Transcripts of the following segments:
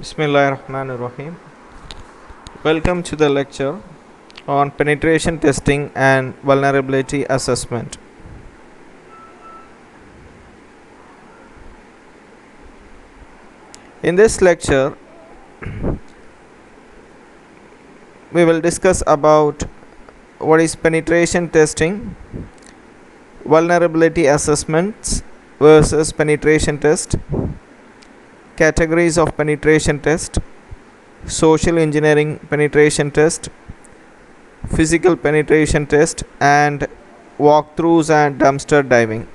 Bismillahirrahmanirrahim. Welcome to the lecture on penetration testing and vulnerability assessment. In this lecture, we will discuss about what is penetration testing, vulnerability assessments versus penetration test, categories of penetration test, social engineering penetration test, physical penetration test, and walkthroughs and dumpster diving.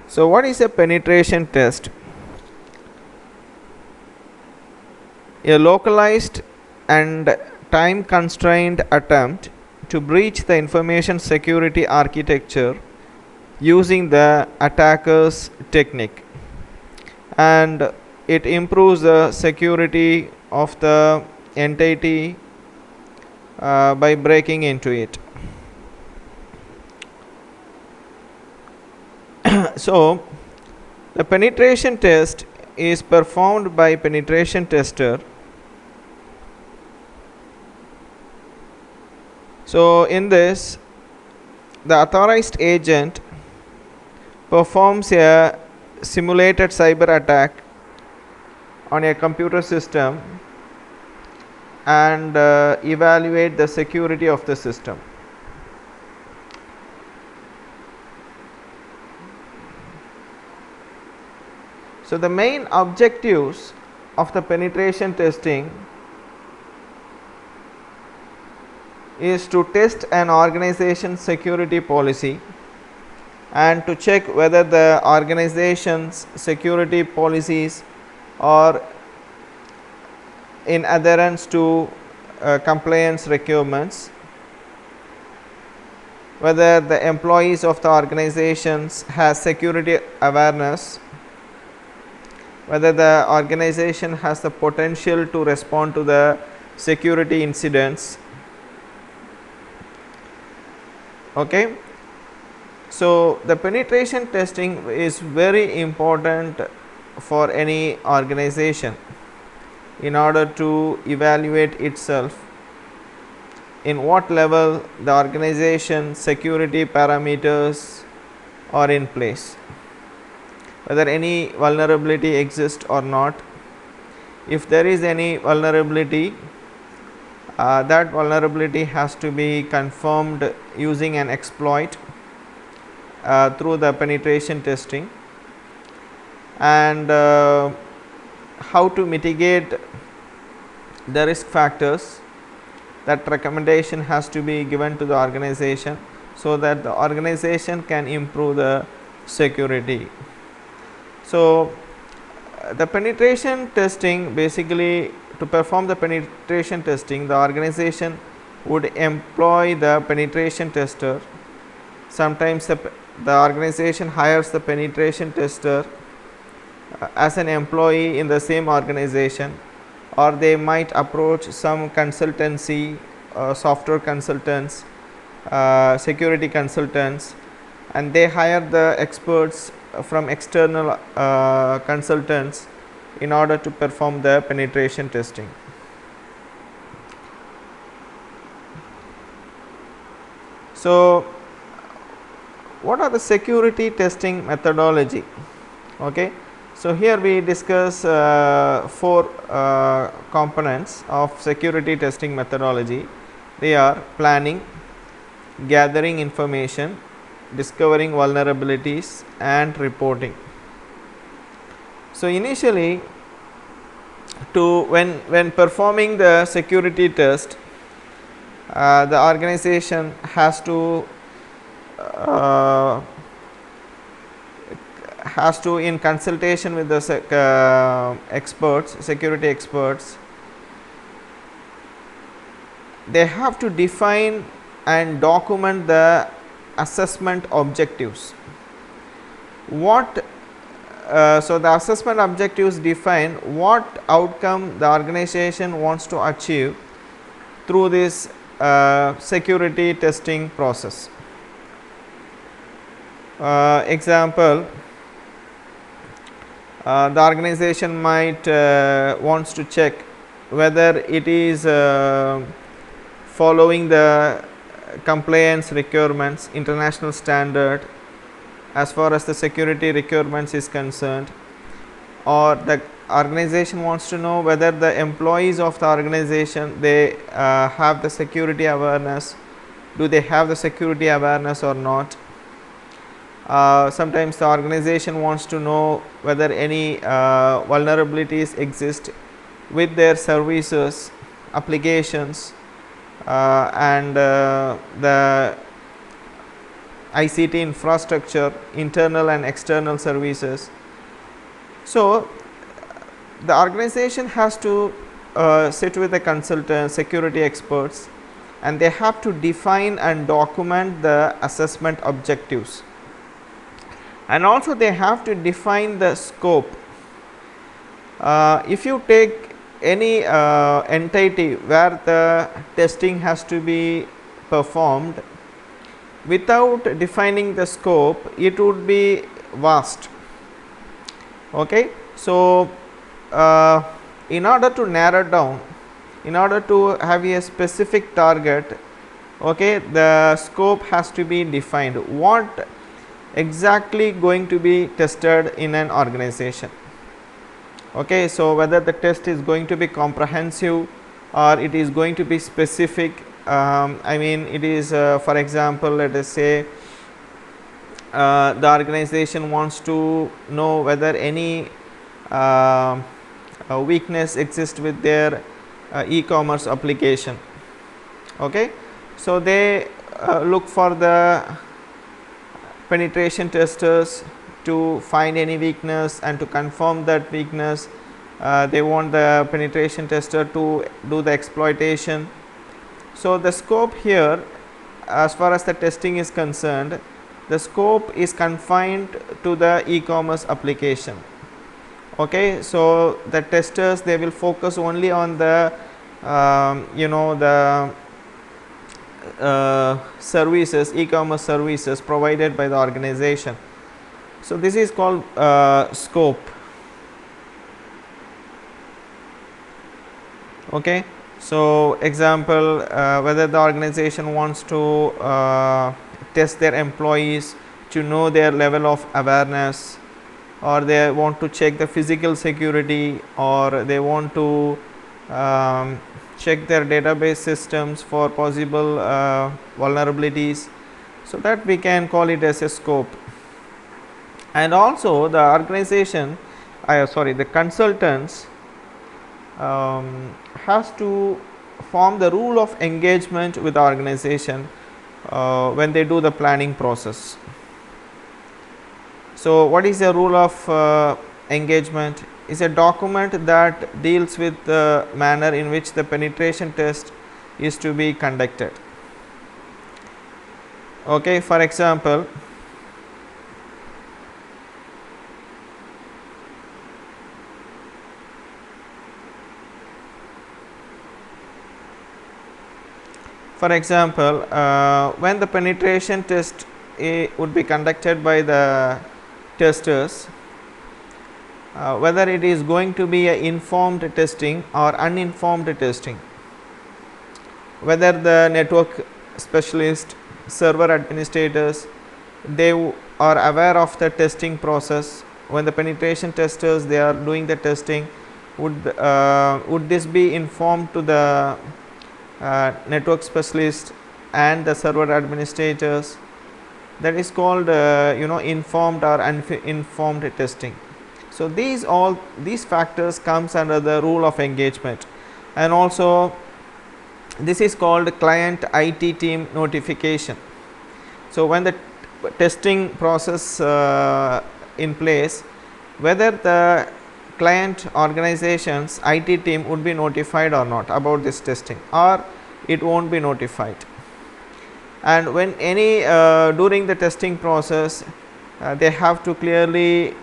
So what is a penetration test? A localized and time constrained attempt to breach the information security architecture using the attacker's technique, and it improves the security of the entity by breaking into it. So the penetration test is performed by penetration tester. So in this, the authorized agent performs a simulated cyber attack on a computer system and evaluate the security of the system. So the main objectives of the penetration testing is to test an organization's security policy and to check whether the organization's security policies are in adherence to compliance requirements, whether the employees of the organizations has security awareness, whether the organization has the potential to respond to the security incidents. Okay, so the penetration testing is very important for any organization in order to evaluate itself in what level the organization security parameters are in place, whether any vulnerability exists or not. If there is any vulnerability, that vulnerability has to be confirmed using an exploit through the penetration testing, and how to mitigate the risk factors. That recommendation has to be given to the organization so that the organization can improve the security. So the penetration testing, basically to perform the penetration testing, the organization would employ the penetration tester. Sometimes the organization hires the penetration tester as an employee in the same organization, or they might approach some consultancy, software consultants, security consultants, and they hire the experts from external consultants in order to perform the penetration testing. So what are the security testing methodology? Okay, so here we discuss four components of security testing methodology. They are planning, gathering information, discovering vulnerabilities, and reporting. So initially, when performing the security test, the organization has to in consultation with the experts, security experts, they have to define and document the assessment objectives. So the assessment objectives define what outcome the organization wants to achieve through this security testing process. Example, the organization might wants to check whether it is following the compliance requirements, international standard as far as the security requirements is concerned, or the organization wants to know whether the employees of the organization, they have the security awareness, do they have the security awareness or not. Sometimes the organization wants to know whether any vulnerabilities exist with their services, applications, and the ICT infrastructure, internal and external services. So the organization has to sit with the consultant, security experts, and they have to define and document the assessment objectives, and also they have to define the scope. If you take any entity where the testing has to be performed, without defining the scope, it would be vast. Okay. So in order to narrow down, in order to have a specific target, okay, the scope has to be defined. What exactly going to be tested in an organization? Okay. So whether the test is going to be comprehensive or it is going to be specific. I mean, it is for example, let us say the organization wants to know whether any weakness exists with their e-commerce application. Okay. So they look for the penetration testers to find any weakness and to confirm that weakness. They want the penetration tester to do the exploitation. So the scope here, as far as the testing is concerned, the scope is confined to the e-commerce application. Okay. So the testers, they will focus only on the services, e-commerce services provided by the organization. So this is called scope. Okay. So example, whether the organization wants to test their employees to know their level of awareness, or they want to check the physical security, or they want to check their database systems for possible vulnerabilities. So that we can call it as a scope. And also the organization, the consultants has to form the rule of engagement with the organization when they do the planning process. So what is the rule of engagement? Is a document that deals with the manner in which the penetration test is to be conducted. Okay. For example, when the penetration test would be conducted by the testers, whether it is going to be a informed testing or uninformed testing, whether the network specialist, server administrators, they are aware of the testing process. When the penetration testers, they are doing the testing, would this be informed to the network specialist and the server administrators? That is called informed or uninformed testing. So these factors comes under the rule of engagement. And also this is called client IT team notification. So when the testing process in place, whether the client organization's IT team would be notified or not about this testing, or it won't be notified. And when any during the testing process, they have to clearly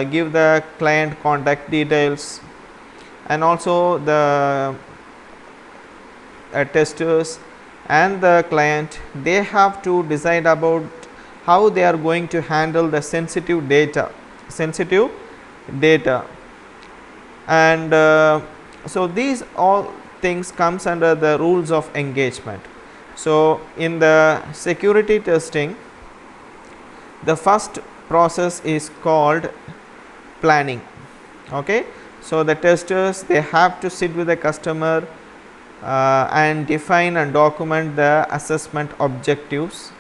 give the client contact details, and also the testers and the client, they have to decide about how they are going to handle the sensitive data, and so these all things comes under the rules of engagement. So in the security testing, the first process is called planning. Okay, so the testers, they have to sit with the customer and define and document the assessment objectives,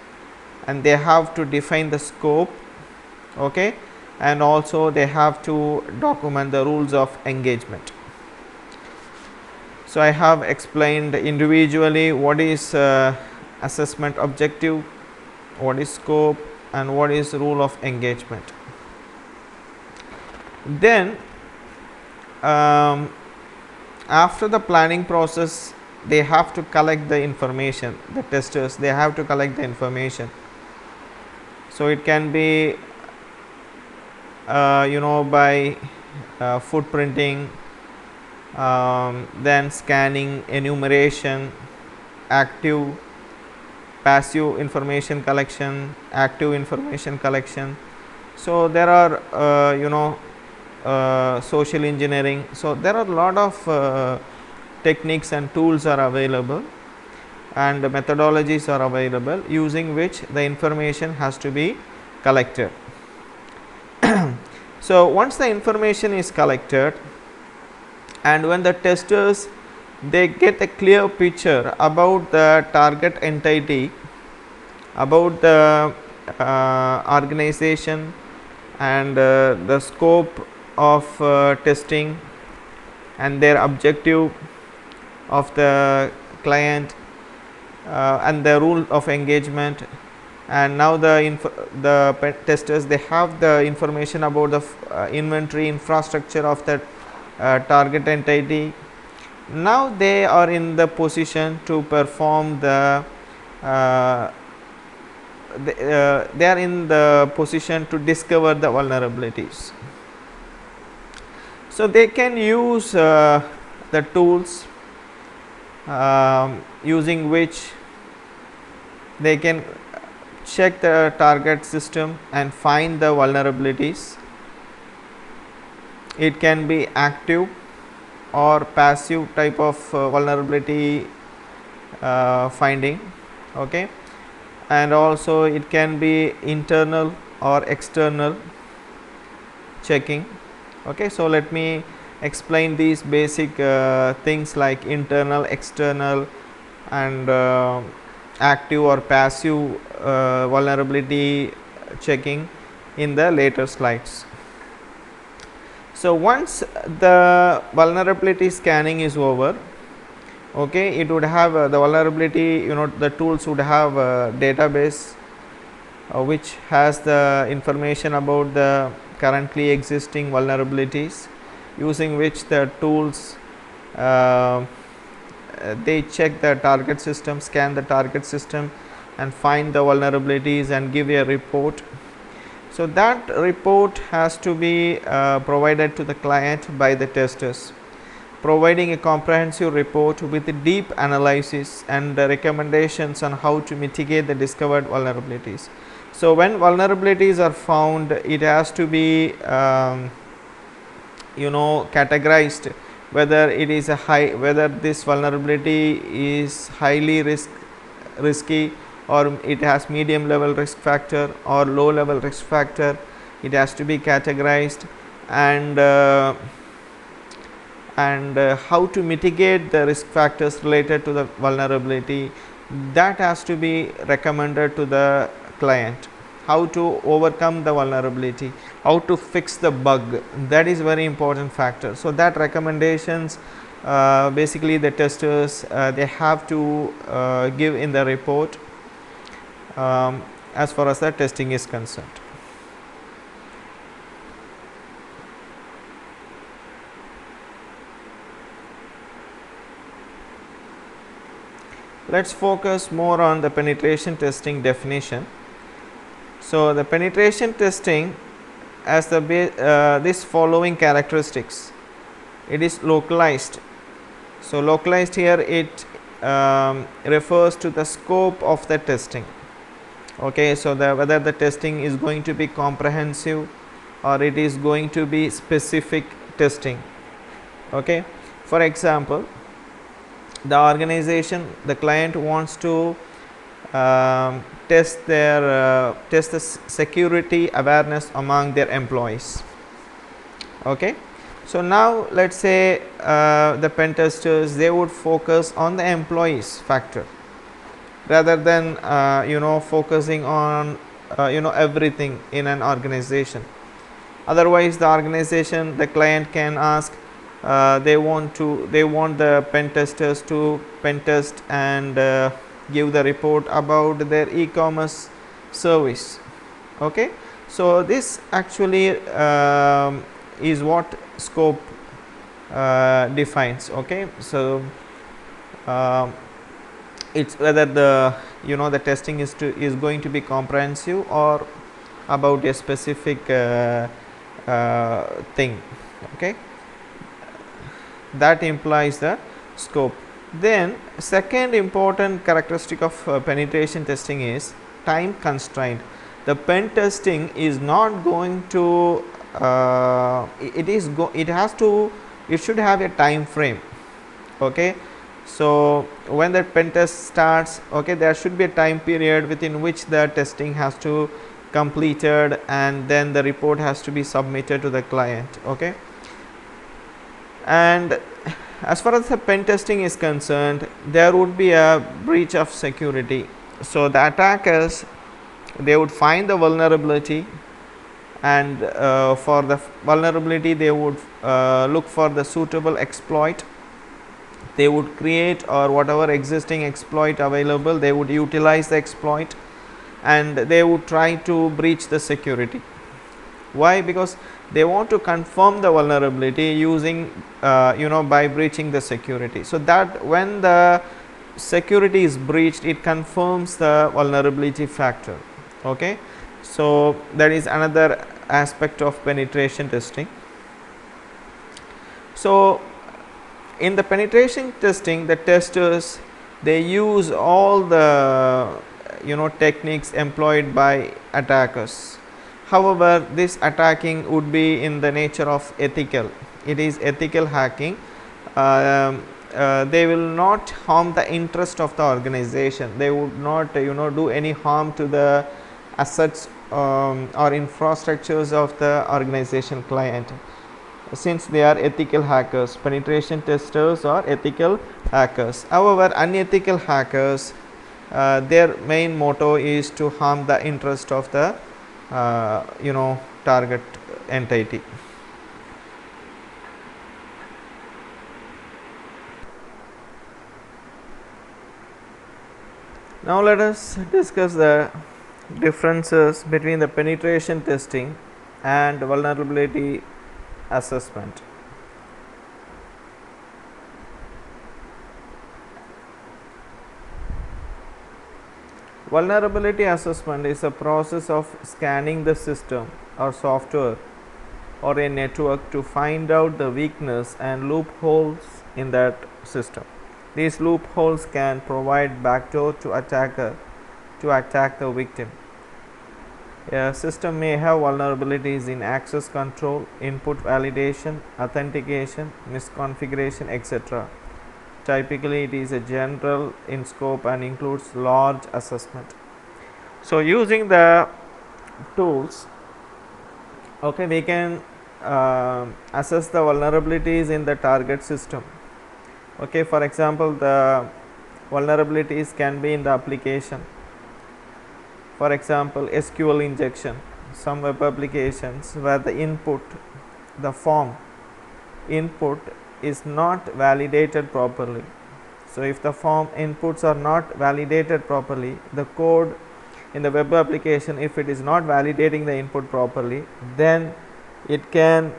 and they have to define the scope. Okay, and also they have to document the rules of engagement. So I have explained individually what is assessment objective, what is scope, and what is rule of engagement. Then after the planning process, they have to collect the information. The testers, they have to collect the information. So it can be by footprinting, then scanning, enumeration, active, passive information collection, active information collection. So there are social engineering. So there are a lot of techniques and tools are available, and methodologies are available using which the information has to be collected. So once the information is collected, and when the testers, they get a clear picture about the target entity, about the organization, and the scope of testing, and their objective of the client, and the rule of engagement, and now the testers, they have the information about the inventory infrastructure of that target entity. Now they are in the position to perform the they are in the position to discover the vulnerabilities. So they can use the tools using which they can check the target system and find the vulnerabilities. It can be active or passive type of vulnerability finding. Okay, and also it can be internal or external checking. Okay, so let me explain these basic things like internal, external, and active or passive vulnerability checking in the later slides. So once the vulnerability scanning is over, okay, it would have the vulnerability, the tools would have a database which has the information about the currently existing vulnerabilities, using which the tools they check the target system, scan the target system, and find the vulnerabilities and give a report. So that report has to be provided to the client by the testers, providing a comprehensive report with deep analysis and recommendations on how to mitigate the discovered vulnerabilities. So when vulnerabilities are found, it has to be categorized, whether it is whether this vulnerability is highly risky, or it has medium level risk factor or low level risk factor. It has to be categorized, and how to mitigate the risk factors related to the vulnerability, that has to be recommended to the client. How to overcome the vulnerability, how to fix the bug, that is very important factor. So that recommendations basically the testers they have to give in the report as far as the testing is concerned. Let us focus more on the penetration testing definition. So the penetration testing has this following characteristics. It is localized. So localized here, it refers to the scope of the testing. Okay, so whether the testing is going to be comprehensive or it is going to be specific testing. Okay, for example, the organization, the client wants to test the security awareness among their employees. Okay, so now let's say the pen testers, they would focus on the employees factor rather than focusing on everything in an organization. Otherwise the organization, the client can ask, they want the pen testers to pen test and give the report about their e-commerce service. Okay, so this actually is what scope defines. Okay, so it's whether the testing is going to be comprehensive or about a specific thing. Okay, that implies the scope. Then second important characteristic of penetration testing is time constraint. The pen testing is not going to it should have a time frame. Okay, so when the pen test starts, okay, there should be a time period within which the testing has to completed and then the report has to be submitted to the client. Okay, and as far as the pen testing is concerned, there would be a breach of security. So the attackers, they would find the vulnerability, and for the vulnerability they would look for the suitable exploit. They would create, or whatever existing exploit available, they would utilize the exploit and they would try to breach the security. Why? Because they want to confirm the vulnerability using by breaching the security. So that when the security is breached, it confirms the vulnerability factor. Okay, so that is another aspect of penetration testing. So in the penetration testing, the testers, they use all the techniques employed by attackers. However, this attacking would be in the nature of ethical. It is ethical hacking. They will not harm the interest of the organization. They would not do any harm to the assets or infrastructures of the organization client, since they are ethical hackers. Penetration testers are ethical hackers. However, unethical hackers, their main motto is to harm the interest of the target entity. Now let us discuss the differences between the penetration testing and vulnerability assessment. Vulnerability assessment is a process of scanning the system or software or a network to find out the weakness and loopholes in that system. These loopholes can provide backdoor to attacker to attack the victim. A system may have vulnerabilities in access control, input validation, authentication, misconfiguration, etc. Typically, it is a general in scope and includes large assessment. So, using the tools, okay, we can assess the vulnerabilities in the target system. Okay, for example, the vulnerabilities can be in the application. For example, SQL injection, some web applications where the input, the form input is not validated properly. So if the form inputs are not validated properly, the code in the web application, if it is not validating the input properly, then it can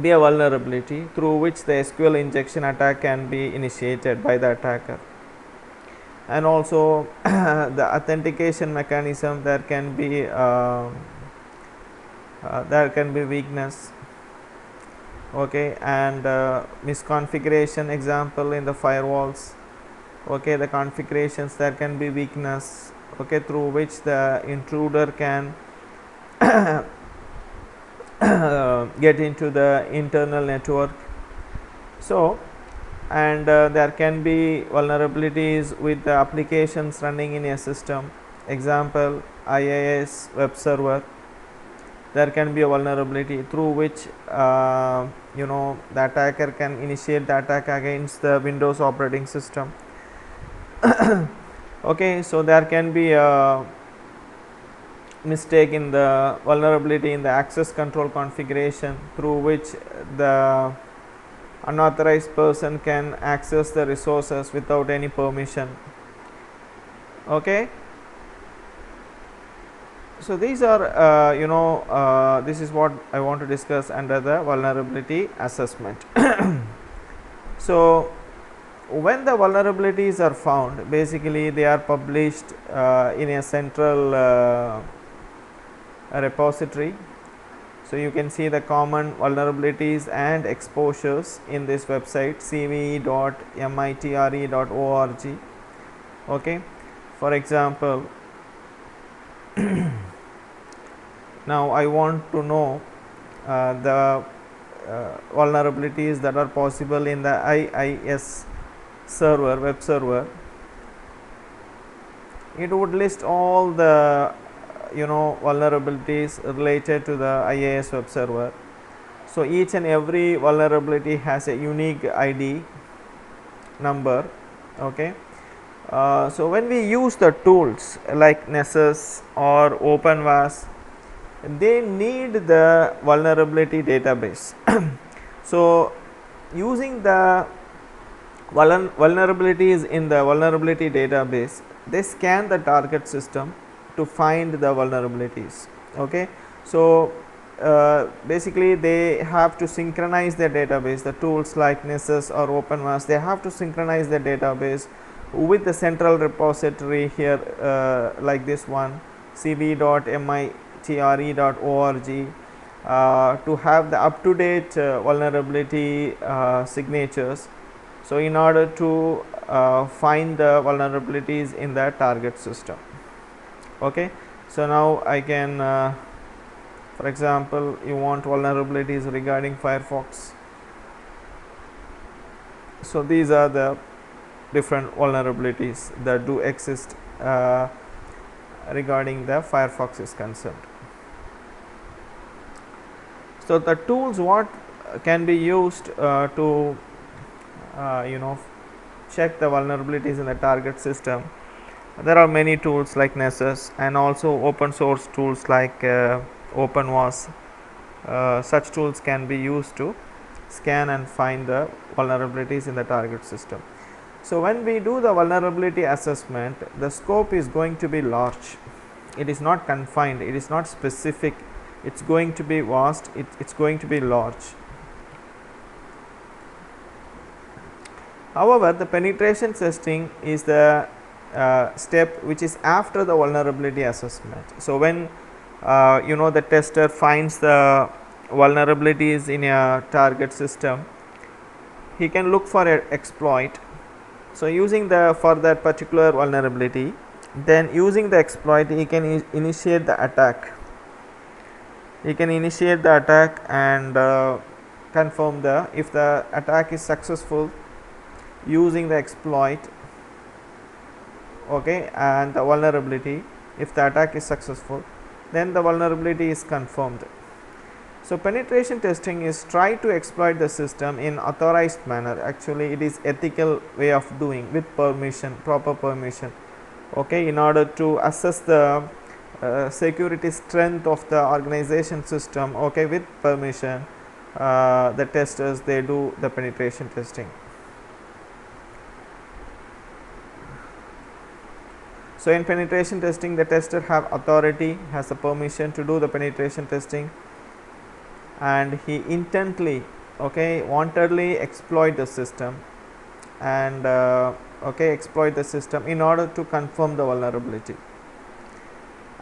be a vulnerability through which the SQL injection attack can be initiated by the attacker. And also the authentication mechanism, there can be weakness. Okay, and misconfiguration example in the firewalls. Okay, the configurations, there can be weakness, okay, through which the intruder can get into the internal network. So, and there can be vulnerabilities with the applications running in a system. Example, IIS web server, there can be a vulnerability through which the attacker can initiate the attack against the Windows operating system. Okay, so there can be a mistake in the vulnerability in the access control configuration through which the unauthorized person can access the resources without any permission. Okay, so these are this is what I want to discuss under the vulnerability assessment. So when the vulnerabilities are found, basically they are published in a central repository. So you can see the common vulnerabilities and exposures in this website cve.mitre.org. okay, for example, now I want to know the vulnerabilities that are possible in the IIS server, web server. It would list all the vulnerabilities related to the IIS web server. So each and every vulnerability has a unique ID number. Okay, so when we use the tools like Nessus or OpenVAS, they need the vulnerability database. So using the vulnerabilities in the vulnerability database, they scan the target system to find the vulnerabilities. Okay, so basically they have to synchronize their database. The tools like Nessus or OpenVAS, they have to synchronize their database with the central repository here, like this one, cv.mitre.org, to have the up to date vulnerability signatures. So in order to find the vulnerabilities in the target system. Okay, so now I can for example, you want vulnerabilities regarding Firefox. So these are the different vulnerabilities that do exist regarding the Firefox is concerned. So the tools what can be used to check the vulnerabilities in the target system. There are many tools like Nessus and also open source tools like OpenVAS. Such tools can be used to scan and find the vulnerabilities in the target system. So when we do the vulnerability assessment, the scope is going to be large. It is not confined, it is not specific, it's going to be vast, it's going to be large. However, the penetration testing is the step which is after the vulnerability assessment. So when the tester finds the vulnerabilities in a target system, he can look for an exploit. So using for that particular vulnerability, then using the exploit, he can initiate the attack. He can initiate the attack and confirm if the attack is successful using the exploit, okay, and the vulnerability, if the attack is successful, then the vulnerability is confirmed. So penetration testing is try to exploit the system in authorized manner. Actually it is ethical way of doing with permission, proper permission, okay, in order to assess the security strength of the organization system, okay, with permission. The testers, they do the penetration testing. So in penetration testing, the tester have authority, has the permission to do the penetration testing, and he intently, okay, wantedly exploit the system and exploit the system in order to confirm the vulnerability.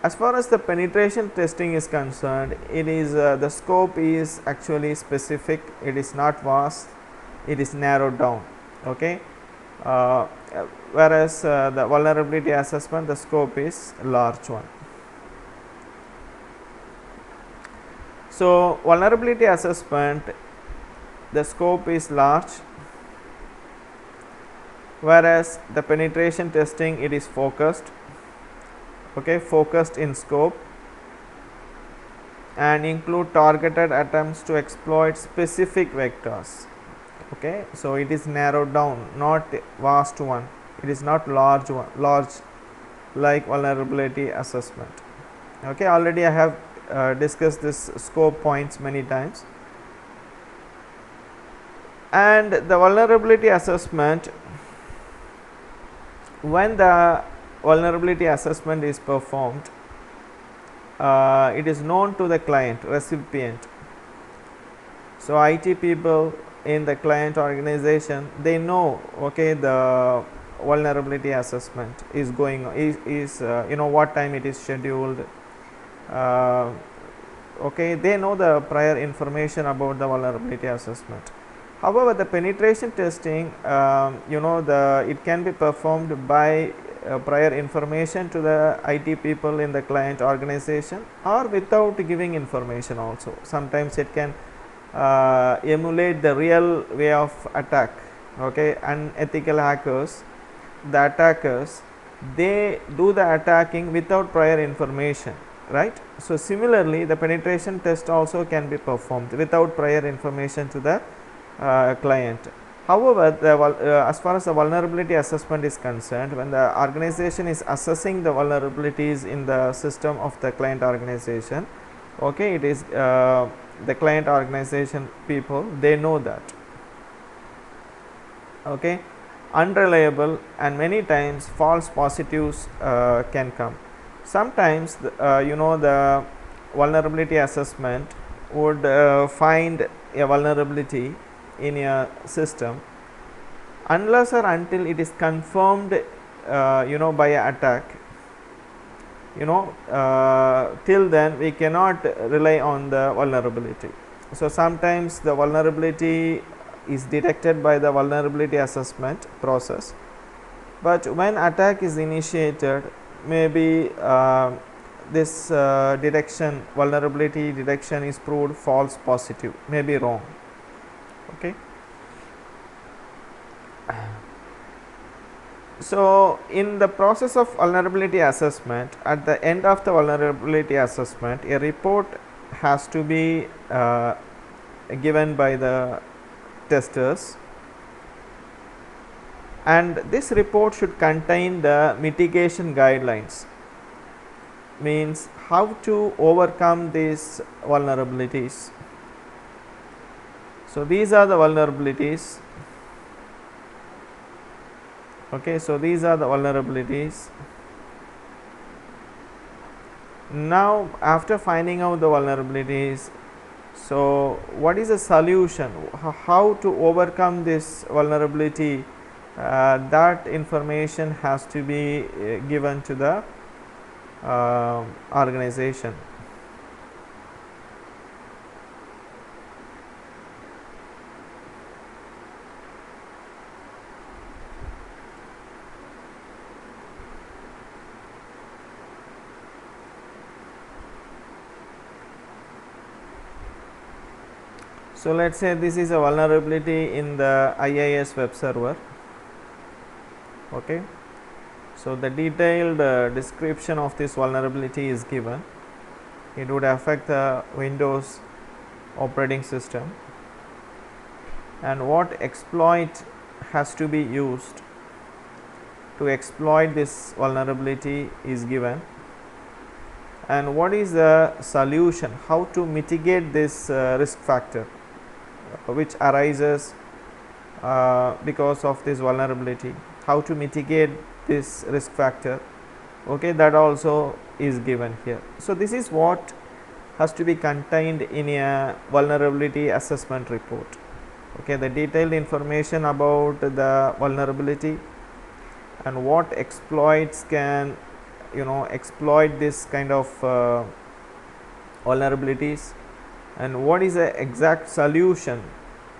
As far as the penetration testing is concerned, it is the scope is actually specific. It is not vast, it is narrowed down. Okay, whereas the vulnerability assessment, the scope is large one. So vulnerability assessment, the scope is large, whereas the penetration testing, it is focused, okay, focused in scope, and include targeted attempts to exploit specific vectors. Okay, so it is narrowed down, not vast one, it is not large one, large like vulnerability assessment. Okay, already I have discussed this scope points many times. And the vulnerability assessment, when the vulnerability assessment is performed, it is known to the client recipient. So IT people in the client organization, they know, okay, the vulnerability assessment is going, what time it is scheduled, okay, they know the prior information about the vulnerability assessment. However, the penetration testing, it can be performed by prior information to the IT people in the client organization, or without giving information also. Sometimes it can emulate the real way of attack. Okay, unethical hackers, the attackers, they do the attacking without prior information, right? So similarly, the penetration test also can be performed without prior information to the client. However, as far as the vulnerability assessment is concerned, when the organization is assessing the vulnerabilities in the system of the client organization, okay, it is the client organization people, they know that. Okay, unreliable and many times false positives can come. Sometimes the vulnerability assessment would find a vulnerability in a system unless or until it is confirmed by an attack. Till then we cannot rely on the vulnerability. So sometimes the vulnerability is detected by the vulnerability assessment process, but when attack is initiated, maybe this vulnerability detection is proved false positive, maybe wrong. Okay, so in the process of vulnerability assessment, at the end of the vulnerability assessment, a report has to be given by the testers, and this report should contain the mitigation guidelines, means how to overcome these vulnerabilities. So these are the vulnerabilities. Okay, so these are the vulnerabilities. Now after finding out the vulnerabilities, so what is the solution, how to overcome this vulnerability, that information has to be given to the organization. So let us say this is a vulnerability in the IIS web server. Okay, so the detailed description of this vulnerability is given. It would affect the Windows operating system, and what exploit has to be used to exploit this vulnerability is given, and what is the solution, how to mitigate this risk factor which arises because of this vulnerability, how to mitigate this risk factor. Okay, that also is given here. So this is what has to be contained in a vulnerability assessment report. Okay, the detailed information about the vulnerability and what exploits can exploit this kind of vulnerabilities, and what is the exact solution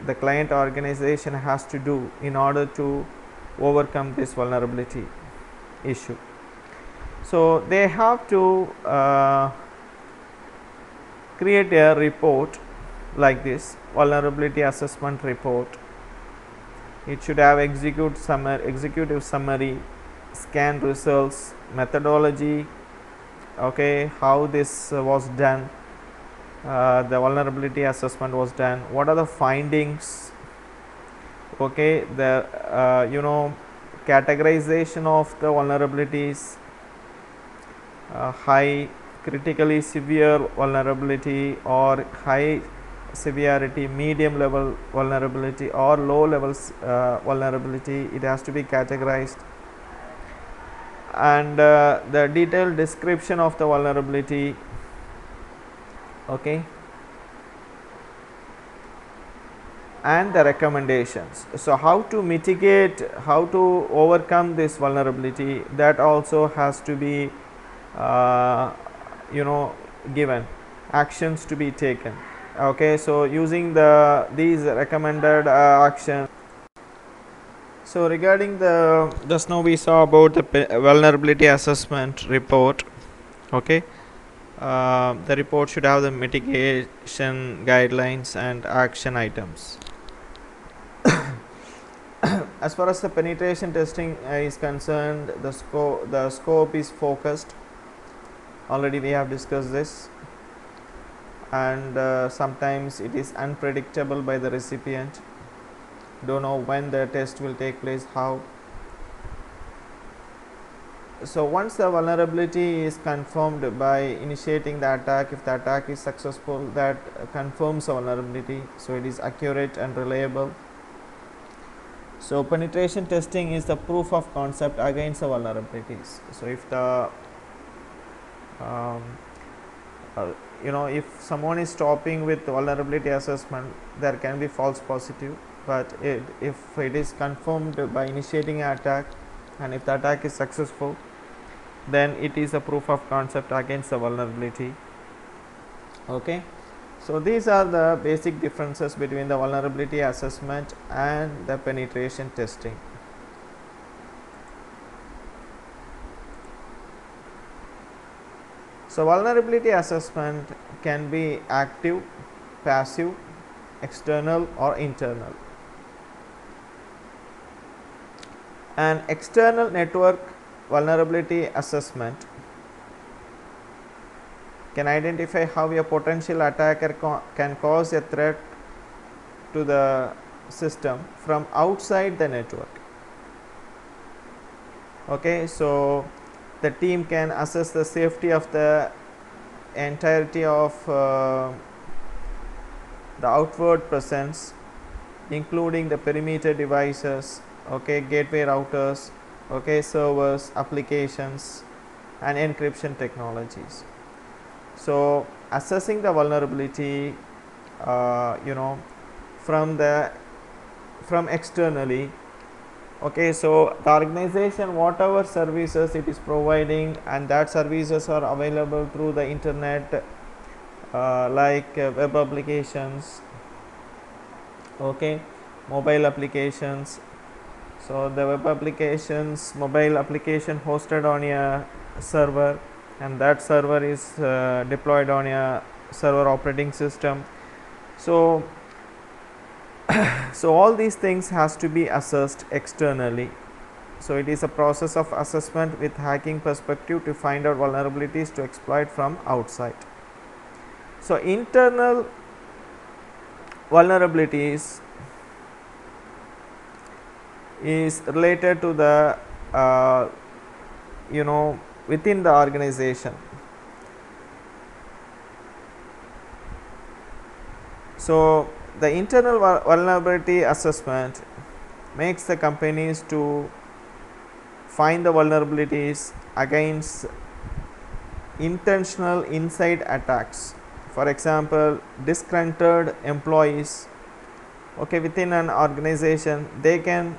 the client organization has to do in order to overcome this vulnerability issue. So they have to create a report like this, vulnerability assessment report. It should have executive summary, scan results, methodology, okay, how this was done, the vulnerability assessment was done, what are the findings, okay, the categorization of the vulnerabilities, high, critically severe vulnerability, or high severity, medium level vulnerability, or low levels vulnerability. It has to be categorized, and the detailed description of the vulnerability, okay, and the recommendations. So how to mitigate, how to overcome this vulnerability, that also has to be given, actions to be taken. Okay, so using these recommended actions. So regarding the, just now we saw about the vulnerability assessment report. Okay, the report should have the mitigation guidelines and action items. As far as the penetration testing is concerned, the scope is focused. Already we have discussed this, and sometimes it is unpredictable by the recipient. Don't know when the test will take place, how. So once the vulnerability is confirmed by initiating the attack, if the attack is successful, that confirms the vulnerability, so it is accurate and reliable. So penetration testing is the proof of concept against the vulnerabilities. So if the if someone is stopping with vulnerability assessment, there can be false positive, but if it is confirmed by initiating an attack, and if the attack is successful, then it is a proof of concept against the vulnerability. Okay, so these are the basic differences between the vulnerability assessment and the penetration testing. So vulnerability assessment can be active, passive, external, or internal. An external network vulnerability assessment can identify how a potential attacker can cause a threat to the system from outside the network. Okay, so the team can assess the safety of the entirety of the outward presence, including the perimeter devices, okay, gateway routers, okay, servers, applications, and encryption technologies. So assessing the vulnerability from externally. Okay, so the organization, whatever services it is providing, and that services are available through the internet, like web applications, okay, mobile applications. So the web applications, mobile application hosted on a server, and that server is deployed on a server operating system. So so all these things has to be assessed externally. So it is a process of assessment with hacking perspective to find out vulnerabilities to exploit from outside. So internal vulnerabilities is related to the within the organization. So the internal vulnerability assessment makes the companies to find the vulnerabilities against intentional inside attacks. For example, disgruntled employees, okay, within an organization, they can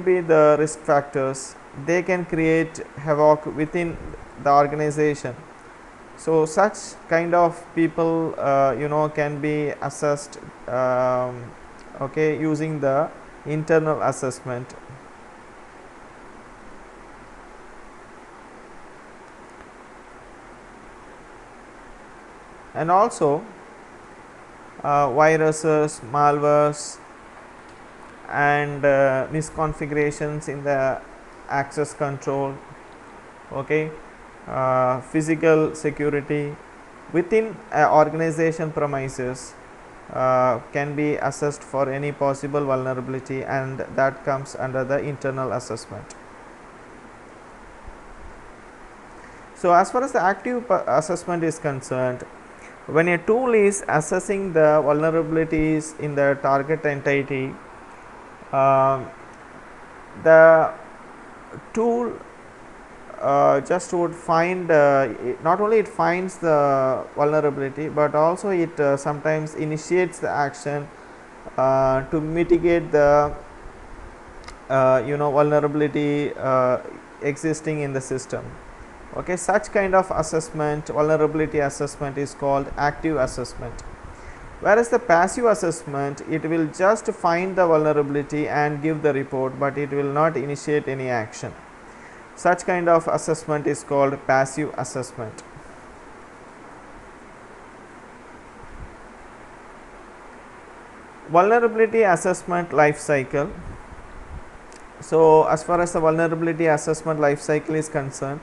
be the risk factors. They can create havoc within the organization. So such kind of people can be assessed okay, using the internal assessment. And also viruses, malwares, and misconfigurations in the access control, okay, physical security within organization premises can be assessed for any possible vulnerability, and that comes under the internal assessment. So, as far as the active assessment is concerned, when a tool is assessing the vulnerabilities in the target entity, the tool just would find not only it finds the vulnerability, but also it sometimes initiates the action to mitigate the vulnerability existing in the system. Okay, such kind of assessment, vulnerability assessment, is called active assessment. Whereas the passive assessment, it will just find the vulnerability and give the report, but it will not initiate any action. Such kind of assessment is called passive assessment. Vulnerability assessment life cycle. So, as far as the vulnerability assessment life cycle is concerned,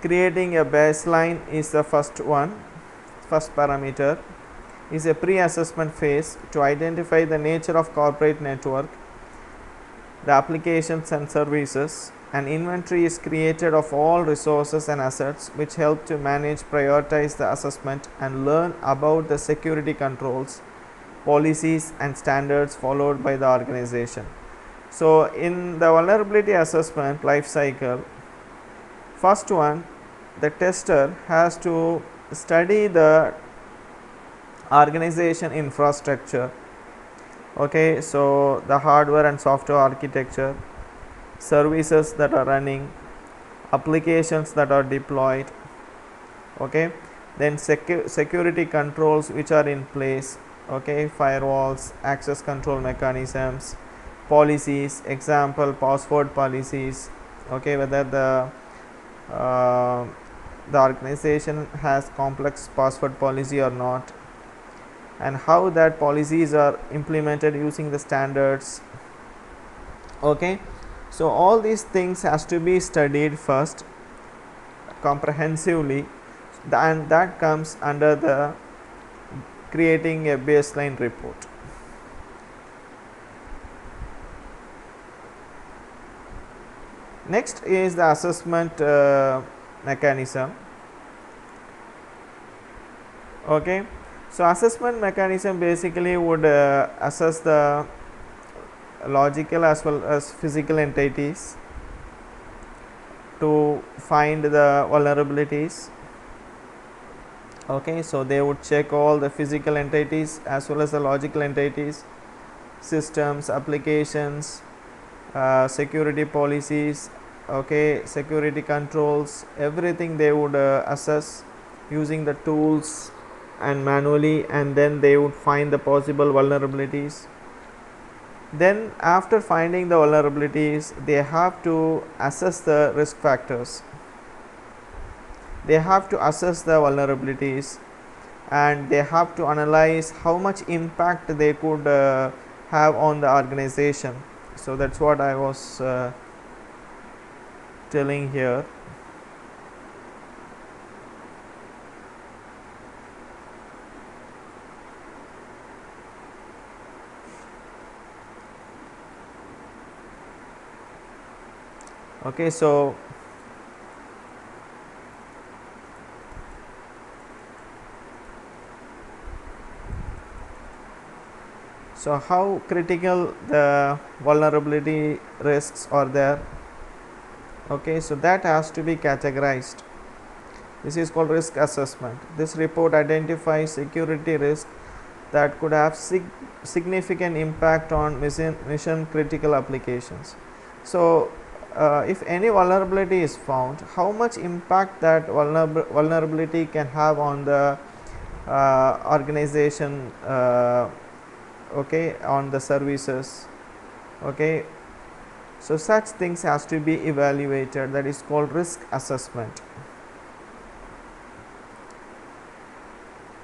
creating a baseline is the first parameter is a pre-assessment phase to identify the nature of corporate network, the applications and services. An inventory is created of all resources and assets which help to manage, prioritize the assessment and learn about the security controls, policies and standards followed by the organization. So, in the vulnerability assessment life cycle, first one, the tester has to study the organization infrastructure, okay, so the hardware and software architecture, services that are running, applications that are deployed, okay, then security controls which are in place, okay, firewalls, access control mechanisms, policies, example password policies, okay, whether the organization has complex password policy or not, and how that policies are implemented using the standards, okay. So, all these things has to be studied first comprehensively, and that comes under the creating a baseline report. Next is the assessment mechanism, okay. So, assessment mechanism basically would assess the logical as well as physical entities to find the vulnerabilities, okay. So, they would check all the physical entities as well as the logical entities, systems, applications, security policies, okay, security controls, everything they would assess using the tools and manually, and then they would find the possible vulnerabilities. Then after finding the vulnerabilities, they have to assess the risk factors, they have to assess the vulnerabilities, and they have to analyze how much impact they could have on the organization. So, that is what I was telling here. Okay, so how critical the vulnerability risks are there, okay. So, that has to be categorized. This is called risk assessment. This report identifies security risks that could have significant impact on mission critical applications. So, if any vulnerability is found, how much impact that vulnerability can have on the organization okay, on the services, okay. So such things has to be evaluated, that is called risk assessment.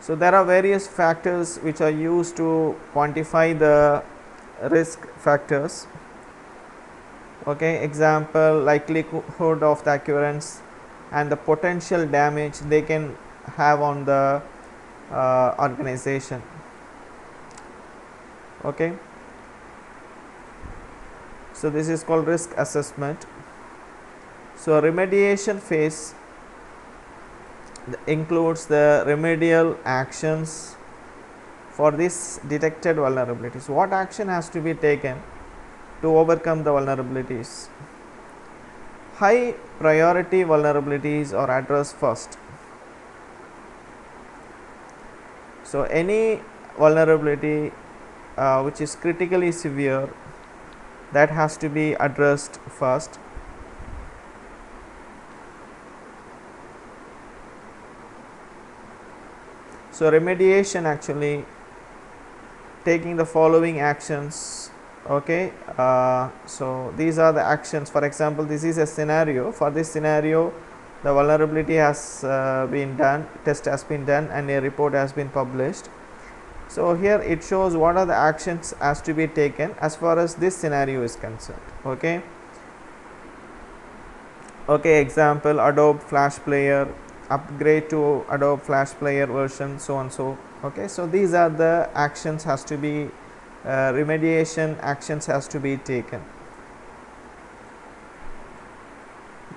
So there are various factors which are used to quantify the risk factors, okay. Example, likelihood of the occurrence and the potential damage they can have on the organization, okay. So this is called risk assessment. So remediation phase includes the remedial actions for this detected vulnerabilities. What action has to be taken to overcome the vulnerabilities? High priority vulnerabilities are addressed first. So any vulnerability which is critically severe, that has to be addressed first. So remediation actually taking the following actions, okay. So these are the actions. For example, this is a scenario. For this scenario, the vulnerability has been done, test has been done, and a report has been published. So here it shows what are the actions has to be taken as far as this scenario is concerned, okay. Okay, example, Adobe Flash Player, upgrade to Adobe Flash Player version, so and so, okay. So these are the actions has to be remediation actions has to be taken.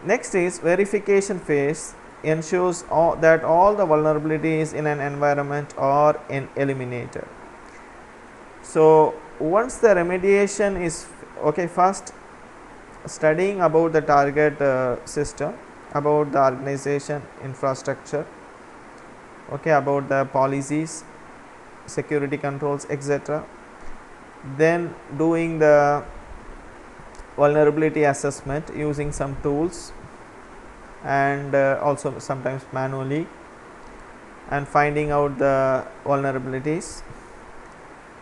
Next is verification phase, ensures that all the vulnerabilities in an environment are eliminated. So once the remediation is okay, first studying about the target system, about the organization infrastructure, okay, about the policies, security controls, etc. Then doing the vulnerability assessment using some tools and also sometimes manually, and finding out the vulnerabilities,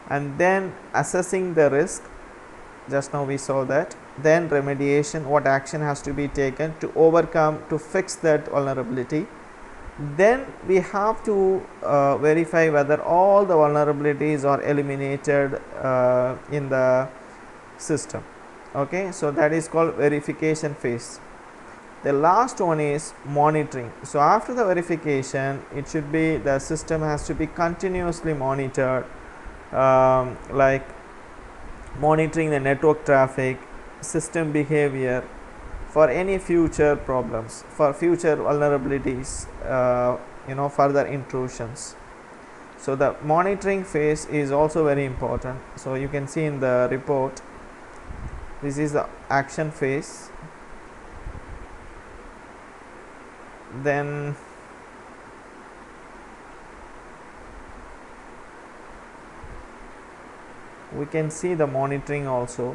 and then assessing the risk. Just now we saw that. Then remediation, what action has to be taken to overcome, to fix that vulnerability. Then we have to verify whether all the vulnerabilities are eliminated in the system, okay. So that is called verification phase. The last one is monitoring. So after the verification, it should be, the system has to be continuously monitored, like monitoring the network traffic, system behavior, for any future problems, for future vulnerabilities, further intrusions. So the monitoring phase is also very important. So you can see in the report, this is the action phase. Then we can see the monitoring also.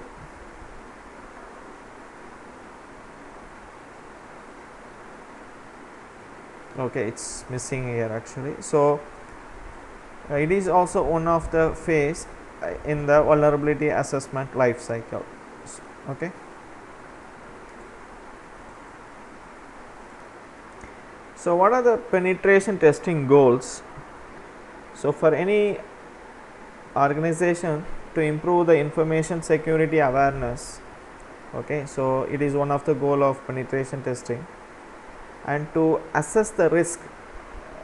Okay, it's missing here actually. So it is also one of the phase in the vulnerability assessment life cycle, okay. So what are the penetration testing goals? So for any organization to improve the information security awareness, okay, so it is one of the goal of penetration testing, and to assess the risk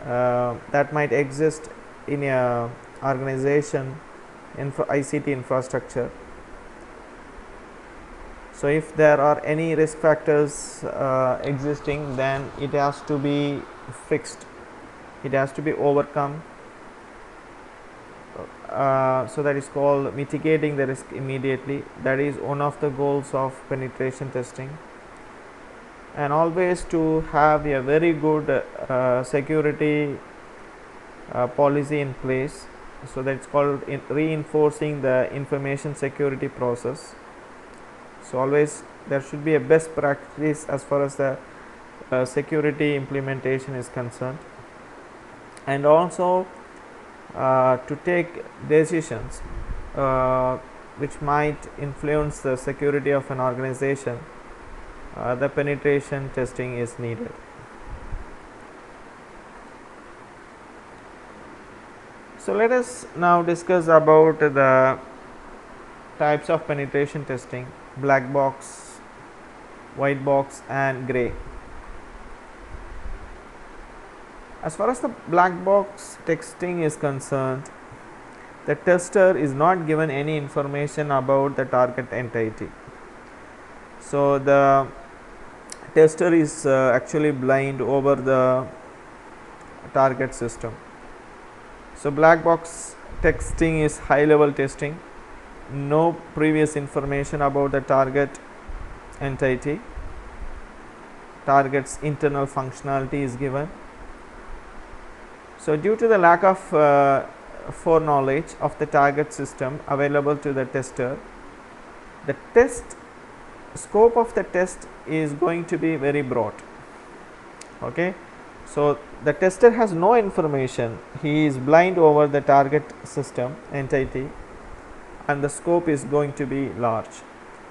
that might exist in a organization ICT infrastructure. So if there are any risk factors existing, then it has to be fixed, it has to be overcome. So that is called mitigating the risk immediately. That is one of the goals of penetration testing. And always to have a very good security policy in place. So that's called reinforcing the information security process. So always there should be a best practice as far as the security implementation is concerned, and also to take decisions which might influence the security of an organization, the penetration testing is needed. So let us now discuss about the types of penetration testing: black box, white box and gray. As far as the black box testing is concerned, the tester is not given any information about the target entity. So the tester is actually blind over the target system. So black box testing is high level testing. No previous information about the target entity. Target's internal functionality is given. So due to the lack of foreknowledge of the target system available to the tester, the test scope of the test is going to be very broad. Okay, so the tester has no information, he is blind over the target system entity, and the scope is going to be large.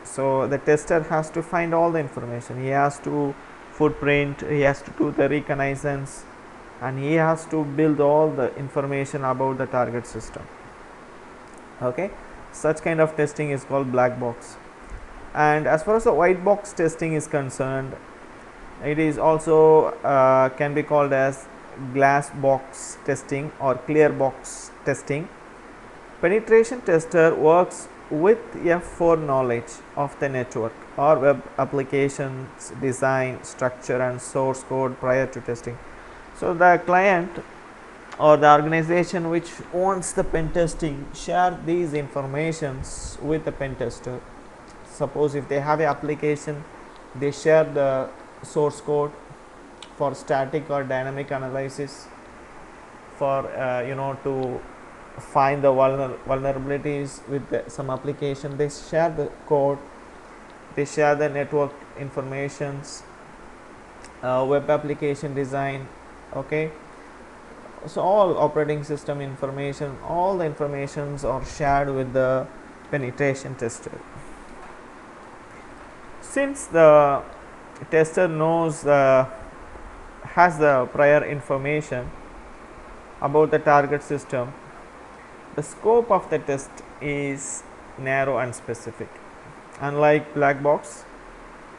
So the tester has to find all the information, he has to footprint, he has to do the reconnaissance, and he has to build all the information about the target system. Okay, such kind of testing is called black box. And as far as the white box testing is concerned, it is also can be called as glass box testing or clear box testing. Penetration tester works with a foreknowledge of the network or web applications design, structure and source code prior to testing. So the client or the organization which owns the pen testing share these informations with the pen tester. Suppose if they have an application, they share the source code for static or dynamic analysis, for to find the vulnerabilities with some application. They share the code, they share the network informations, web application design. Okay, so all operating system information, all the informations are shared with the penetration tester. Since the tester knows has the prior information about the target system, the scope of the test is narrow and specific. Unlike black box,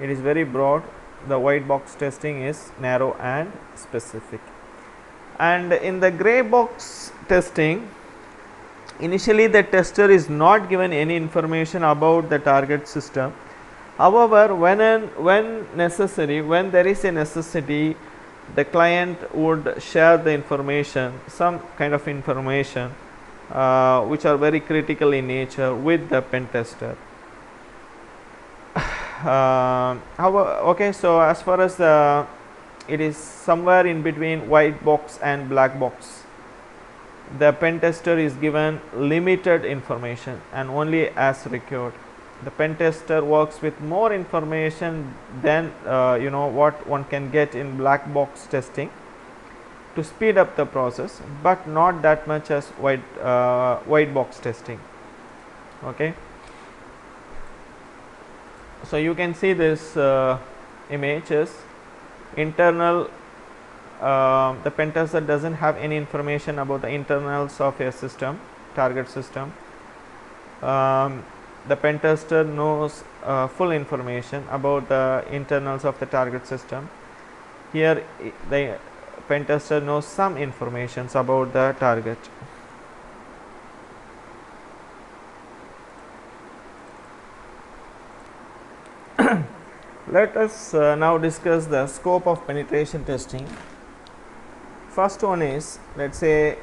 it is very broad. The white box testing is narrow and specific. And in the gray box testing, initially the tester is not given any information about the target system. However, when necessary, when there is a necessity, the client would share the information, some kind of information which are very critical in nature with the pen tester. Okay, so as far as it is somewhere in between white box and black box, the pen tester is given limited information and only as required. The pen tester works with more information than what one can get in black box testing to speed up the process, but not that much as white box testing. Okay, so you can see this images. Internal, the pen tester doesn't have any information about the internals of a system, target system. The pen tester knows full information about the internals of the target system. Here the pen tester knows some information about the target. Let us now discuss the scope of penetration testing. First one is, let's say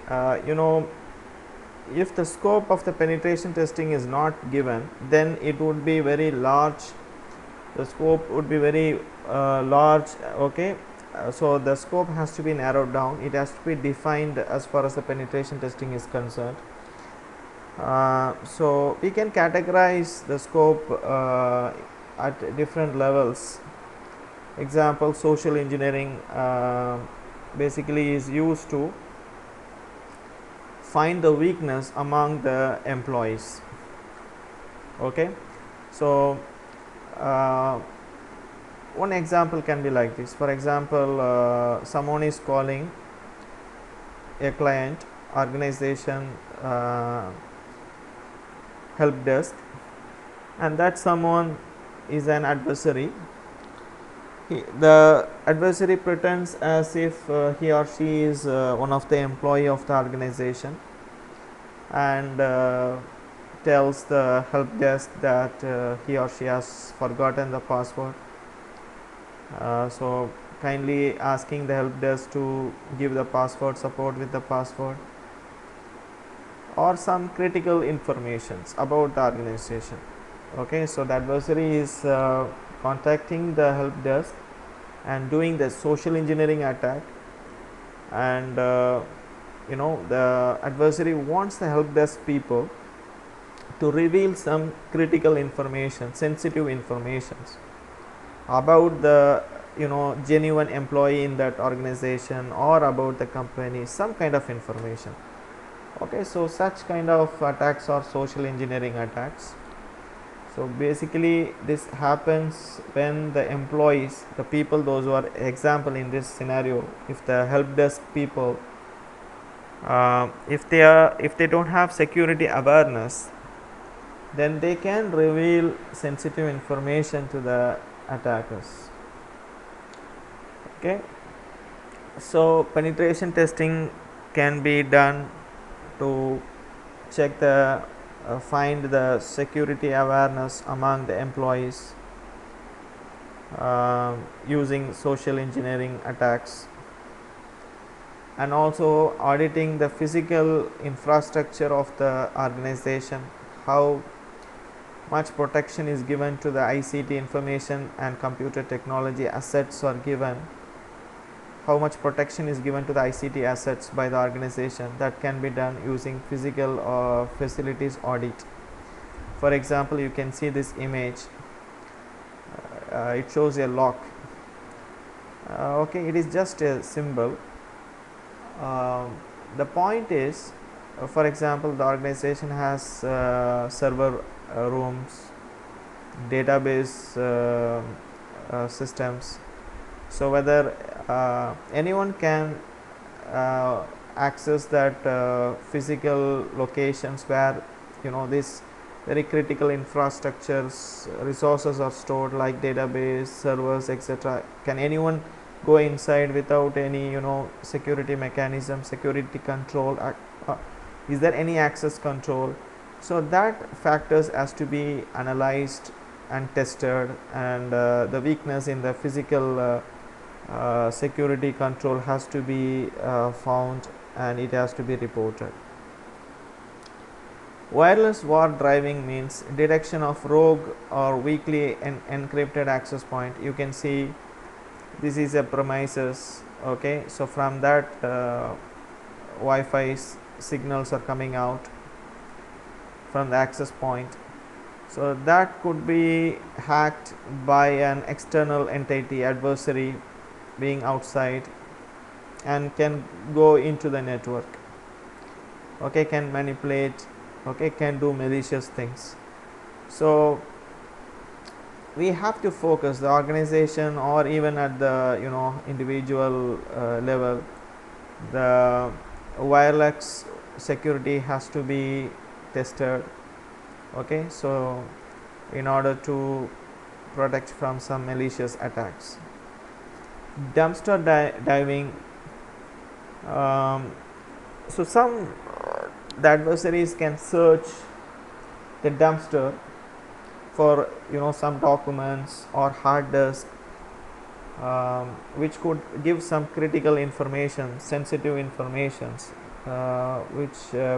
if the scope of the penetration testing is not given, then it would be very large. The scope would be very large. Okay, so the scope has to be narrowed down. It has to be defined as far as the penetration testing is concerned. So we can categorize the scope at different levels. Example, social engineering basically is used to find the weakness among the employees. Okay, so one example can be like this. For example, someone is calling a client organization help desk, and that someone is an adversary. The adversary pretends as if he or she is one of the employee of the organization, and tells the help desk that he or she has forgotten the password. So kindly asking the help desk to give the password, support with the password, or some critical informations about the organization. Okay, so the adversary is contacting the help desk and doing the social engineering attack, and the adversary wants the help desk people to reveal some critical information, sensitive informations about the genuine employee in that organization or about the company, some kind of information. Okay, so such kind of attacks are social engineering attacks. So basically this happens when the employees, the people, those who are example in this scenario, if the help desk people if they don't have security awareness, then they can reveal sensitive information to the attackers. Okay, so penetration testing can be done to check the find the security awareness among the employees using social engineering attacks, and also auditing the physical infrastructure of the organization, how much protection is given to the ICT, information and computer technology assets are given, how much protection is given to the ICT assets by the organization. That can be done using physical facilities audit. For example, you can see this image, it shows a lock. Okay, it is just a symbol. The point is, for example, the organization has server rooms, database systems. So whether anyone can access that physical locations where this very critical infrastructures resources are stored, like database, servers, etc. Can anyone go inside without any security mechanism, security control? Is there any access control? So that factors has to be analyzed and tested, and the weakness in the physical security control has to be found, and it has to be reported. Wireless war driving means detection of rogue or weakly encrypted access point. You can see this is a premises. Okay, so from that Wi-Fi signals are coming out from the access point. So that could be hacked by an external entity, adversary being outside, and can go into the network. Okay, can manipulate, okay, can do malicious things. So we have to focus, the organization or even at the individual level, the wireless security has to be tested. Okay, so in order to protect from some malicious attacks. Dumpster diving, so some the adversaries can search the dumpster for some documents or hard disk, which could give some critical information, sensitive informations, which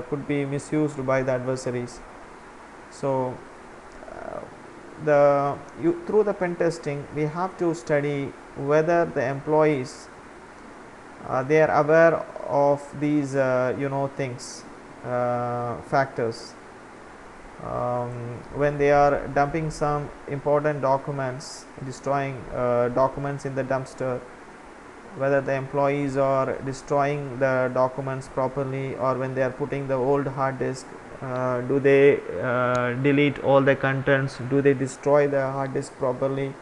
could be misused by the adversaries. So through the pen testing, we have to study whether the employees they are aware of these things, factors, when they are dumping some important documents, destroying documents in the dumpster, whether the employees are destroying the documents properly, or when they are putting the old hard disk, do they delete all the contents, do they destroy the hard disk properly.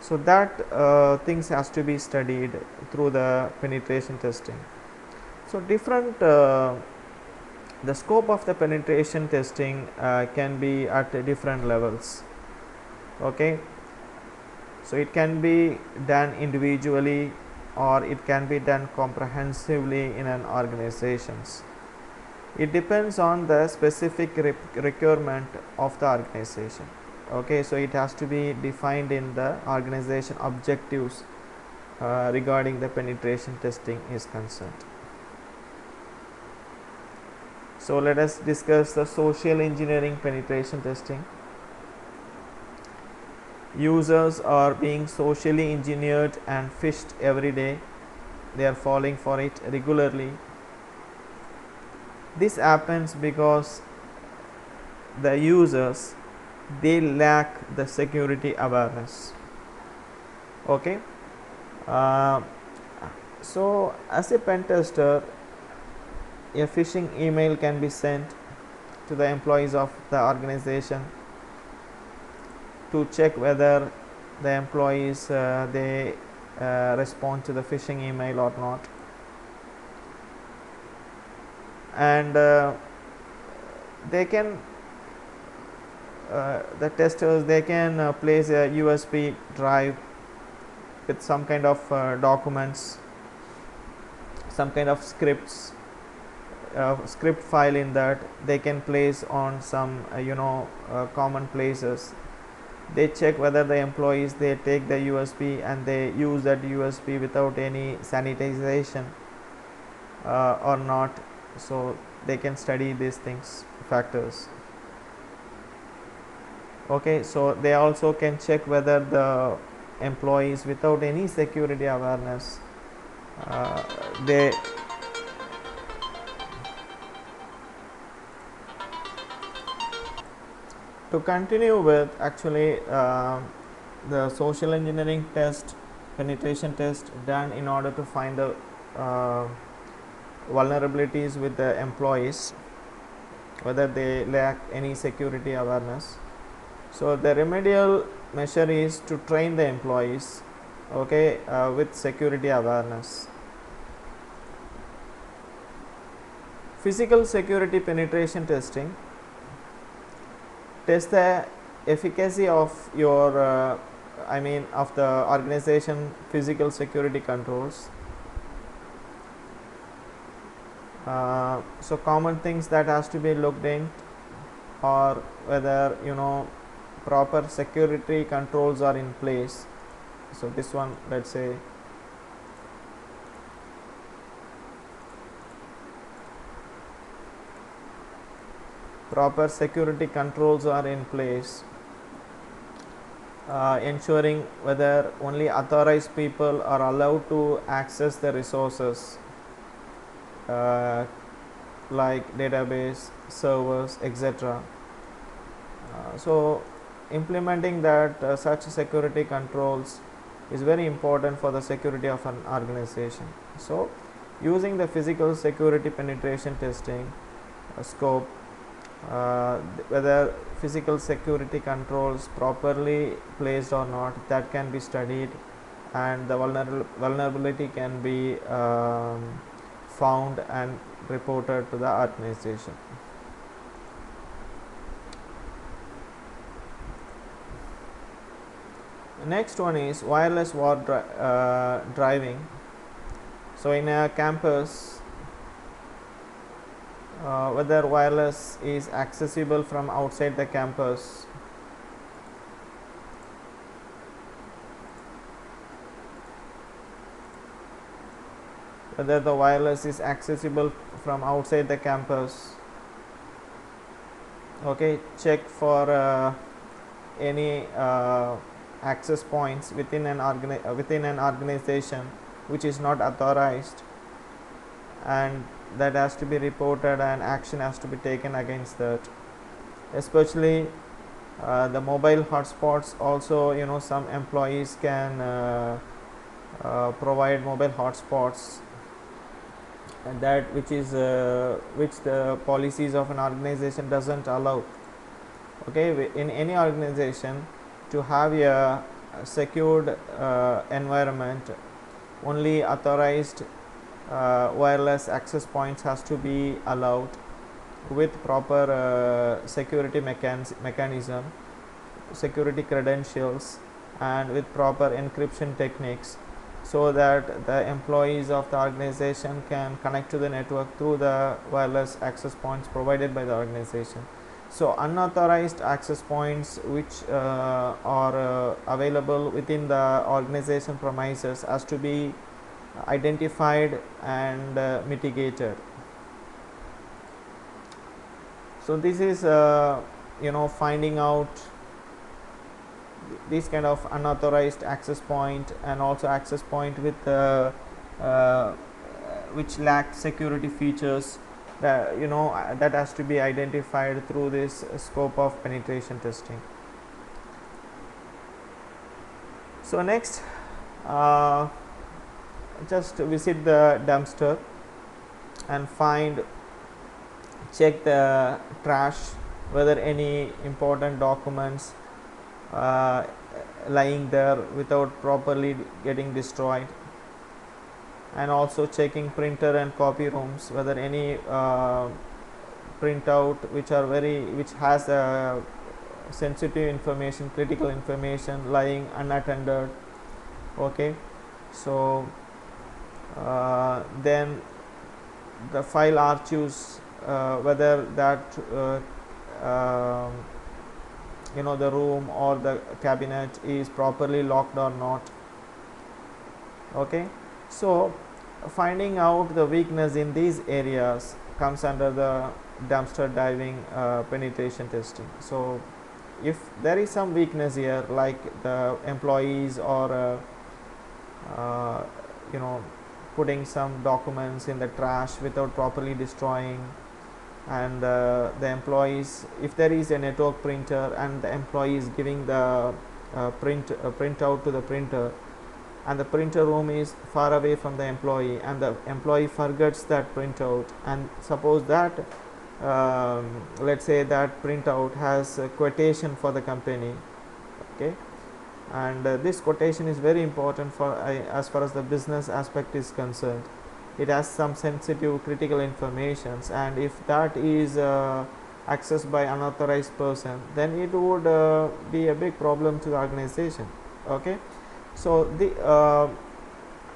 So that things has to be studied through the penetration testing. So different the scope of the penetration testing can be at different levels. Okay, so it can be done individually, or it can be done comprehensively in an organizations. It depends on the specific requirement of the organization. Okay, so it has to be defined in the organization objectives regarding the penetration testing is concerned. So let us discuss the social engineering penetration testing. Users are being socially engineered and phished every day. They are falling for it regularly. This happens because the users, they lack the security awareness. Okay, so as a pen tester, a phishing email can be sent to the employees of the organization to check whether the employees they respond to the phishing email or not. And they can the testers, they can place a USB drive with some kind of documents, some kind of scripts, script file in that. They can place on some common places. They check whether the employees, they take the USB and they use that USB without any sanitization or not. So they can study these things, factors. Okay, so they also can check whether the employees, without any security awareness, they to continue with actually the social engineering test, penetration test done in order to find the vulnerabilities with the employees, whether they lack any security awareness. So the remedial measure is to train the employees, okay, with security awareness. Physical security penetration testing. Test the efficacy of your of the organization physical security controls. So common things that has to be looked in, or whether proper security controls are in place. So this one, let's say proper security controls are in place, ensuring whether only authorized people are allowed to access the resources like database, servers, etc. So implementing that such security controls is very important for the security of an organization. So using the physical security penetration testing scope, whether physical security controls properly placed or not, that can be studied, and the vulnerability can be found and reported to the organization. Next one is wireless war driving. So in a campus, whether wireless is accessible from outside the campus, whether the wireless is accessible from outside the campus. Okay, check for any access points within an organization which is not authorized, and that has to be reported and action has to be taken against that. Especially the mobile hotspots also, some employees can provide mobile hotspots, and that which the policies of an organization doesn't allow. Okay, in any organization, to have a secured environment, only authorized wireless access points has to be allowed with proper security mechanism, security credentials, and with proper encryption techniques, so that the employees of the organization can connect to the network through the wireless access points provided by the organization. So unauthorized access points which are available within the organization premises has to be identified and mitigated. So this is finding out these kind of unauthorized access point, and also access point with which lack security features, that that has to be identified through this scope of penetration testing. So next, just visit the dumpster and check the trash, whether any important documents lying there without properly getting destroyed, and also checking printer and copy rooms, whether any printout which has sensitive information, critical information lying unattended. Okay, so then the file archives, whether that the room or the cabinet is properly locked or not. Okay, so finding out the weakness in these areas comes under the dumpster diving penetration testing. So if there is some weakness here, like the employees or putting some documents in the trash without properly destroying, and the employees, if there is a network printer and the employee is giving the printout to the printer, and the printer room is far away from the employee, and the employee forgets that printout, and suppose that let's say that printout has a quotation for the company. Okay, and this quotation is very important for as far as the business aspect is concerned. It has some sensitive critical informations, and if that is accessed by unauthorized person, then it would be a big problem to the organization. Okay, so the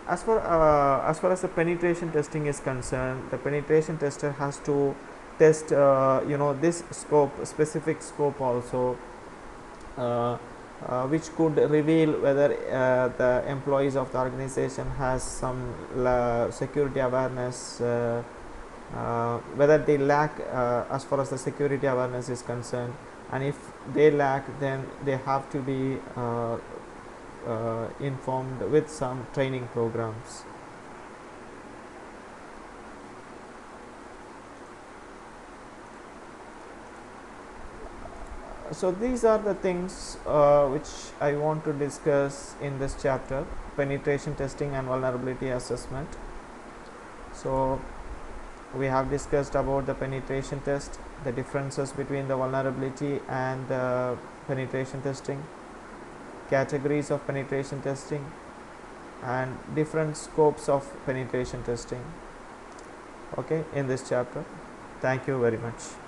as far as the penetration testing is concerned, the penetration tester has to test this specific scope also, which could reveal whether the employees of the organization has some security awareness, whether they lack as far as the security awareness is concerned, and if they lack, then they have to be informed with some training programs. So these are the things which I want to discuss in this chapter, penetration testing and vulnerability assessment. So we have discussed about the penetration test, the differences between the vulnerability and the penetration testing, categories of penetration testing, and different scopes of penetration testing. Okay, in this chapter. Thank you very much.